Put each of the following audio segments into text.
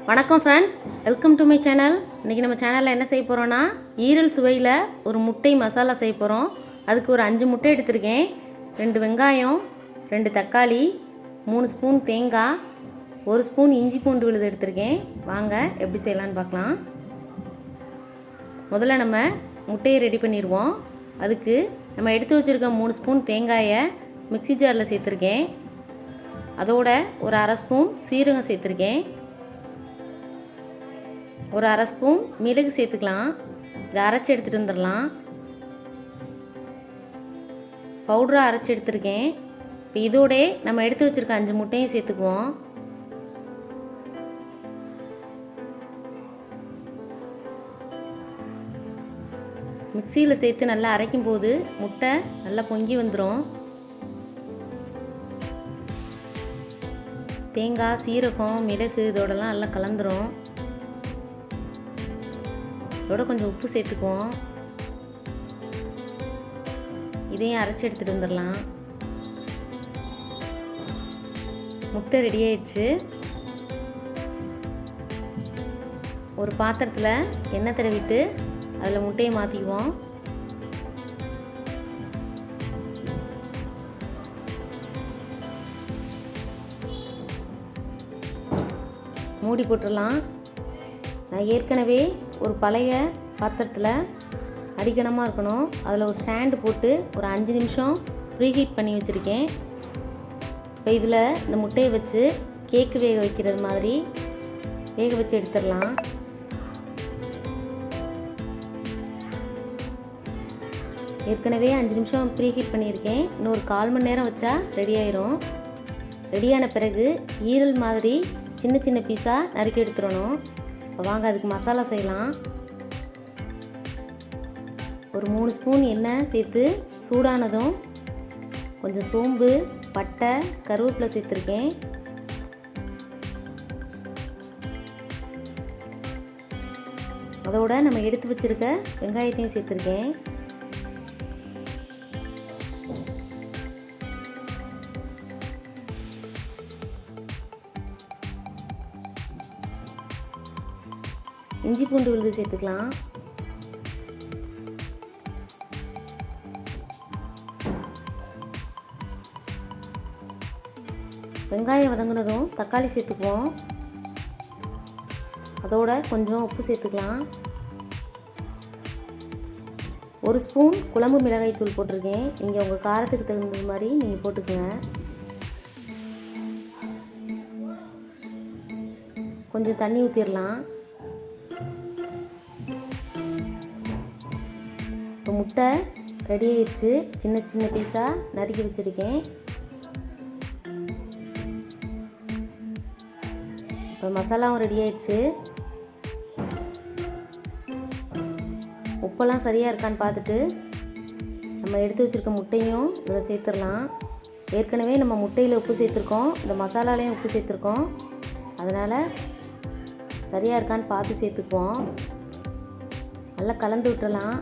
வணக்கம் friends, welcome to my channel. இன்றைக்கி நம்ம சேனலில் என்ன செய்ய போகிறோன்னா, ஈரல் சுவையில் ஒரு முட்டை மசாலா செய்ய போகிறோம். அதுக்கு ஒரு 5 முட்டை எடுத்திருக்கேன், 2 வெங்காயம், 2 தக்காளி, 3 ஸ்பூன் தேங்காய், 1 ஸ்பூன் இஞ்சி பூண்டு விழுது எடுத்திருக்கேன். வாங்க எப்படி செய்யலான்னு பார்க்கலாம். முதல்ல நம்ம முட்டையை ரெடி பண்ணிடுவோம். அதுக்கு நம்ம எடுத்து வச்சுருக்க 3 ஸ்பூன் தேங்காயை மிக்ஸி ஜாரில் சேர்த்துருக்கேன். அதோட ஒரு அரை ஸ்பூன் சீரகம் சேர்த்துருக்கேன். ஒரு அரை ஸ்பூன் மிளகு சேர்த்துக்கலாம். இதை அரைச்சி எடுத்துகிட்டு வந்துடலாம். பவுடராக அரைச்சி எடுத்துருக்கேன். இப்போ இதோட நம்ம எடுத்து வச்சுருக்க 5 முட்டையும் சேர்த்துக்குவோம். மிக்சியில் சேர்த்து நல்லா அரைக்கும் போது முட்டை நல்லா பொங்கி வந்துடும். தேங்காய், சீரகம், மிளகு இதோடலாம் நல்லா கலந்துரும். இதோட கொஞ்சம் உப்பு சேர்த்துக்குவோம். இதையும் அரைச்சி எடுத்துகிட்டு வந்துடலாம். முட்டை ரெடி ஆயிடுச்சு. ஒரு பாத்திரத்தில் எண்ணெய் தடவிட்டு அதில் முட்டையை மாற்றிக்குவோம். மூடி போட்டுடலாம். நான் ஏற்கனவே ஒரு பழைய பாத்திரத்தில் அடிக்கணமாக இருக்கணும், அதில் ஒரு ஸ்டாண்டு போட்டு ஒரு 5 நிமிஷம் ப்ரீஹீட் பண்ணி வச்சுருக்கேன். இப்போ இதில் இந்த முட்டையை வச்சு கேக்கு வேக வைக்கிறது மாதிரி வேக வச்சு எடுத்துடலாம். ஏற்கனவே 5 நிமிஷம் ப்ரீஹீட் பண்ணியிருக்கேன். இன்னொரு 1/4 மணி நேரம் வச்சா ரெடி ஆயிரும். ரெடியான பிறகு ஈரல் மாதிரி சின்ன சின்ன பீஸாக நறுக்கி எடுத்துடணும். இப்போ வாங்க அதுக்கு மசாலா செய்யலாம். ஒரு 3 ஸ்பூன் எண்ணெய் சேர்த்து சூடானதும் கொஞ்சம் சோம்பு, பட்டை, கருவேப்பிலை சேர்த்துருக்கேன். அதோட நம்ம எடுத்து வச்சுருக்க வெங்காயத்தையும் சேர்த்துருக்கேன். இஞ்சி பூண்டு விழுது சேர்த்துக்கலாம். வெங்காயம் வதங்கினதும் தக்காளி சேர்த்துக்குவோம். அதோட கொஞ்சம் உப்பு சேர்த்துக்கலாம். 1 ஸ்பூன் குழம்பு மிளகாய் தூள் போட்டிருக்கேன். நீங்கள் உங்கள் காரத்துக்கு தகுந்த மாதிரி நீங்கள் போட்டுக்கோங்க. கொஞ்சம் தண்ணி ஊற்றிடலாம். இப்போ முட்டை ரெடி ஆயிடுச்சு. சின்ன சின்ன பீஸாக நறுக்கி வச்சுருக்கேன். இப்போ மசாலாவும் ரெடி ஆயிடுச்சு. உப்பெல்லாம் சரியாக இருக்கான்னு பார்த்துட்டு நம்ம எடுத்து வச்சுருக்க முட்டையும் இதில் சேர்த்துடலாம். ஏற்கனவே நம்ம முட்டையில் உப்பு சேர்த்துருக்கோம், இந்த மசாலாலையும் உப்பு சேர்த்துருக்கோம். அதனால் சரியாக இருக்கான்னு பார்த்து சேர்த்துக்குவோம். நல்லா கலந்து விட்டுறலாம்.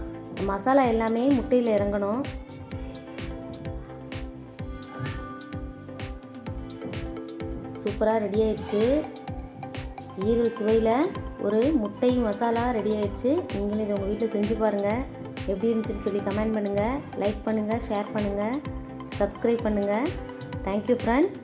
மசாலா எல்லாமே முட்டையில் இறங்கணும். சூப்பராக ரெடி ஆயிடுச்சு. ஈரல் சுவையில் ஒரு முட்டை மசாலா ரெடி ஆயிடுச்சு. நீங்களும் இதை உங்கள் வீட்டில் செஞ்சு பாருங்கள். எப்படி இருந்துச்சுன்னு சொல்லி கமெண்ட் பண்ணுங்கள், லைக் பண்ணுங்கள், ஷேர் பண்ணுங்கள், சப்ஸ்கிரைப் பண்ணுங்கள். Thank you friends.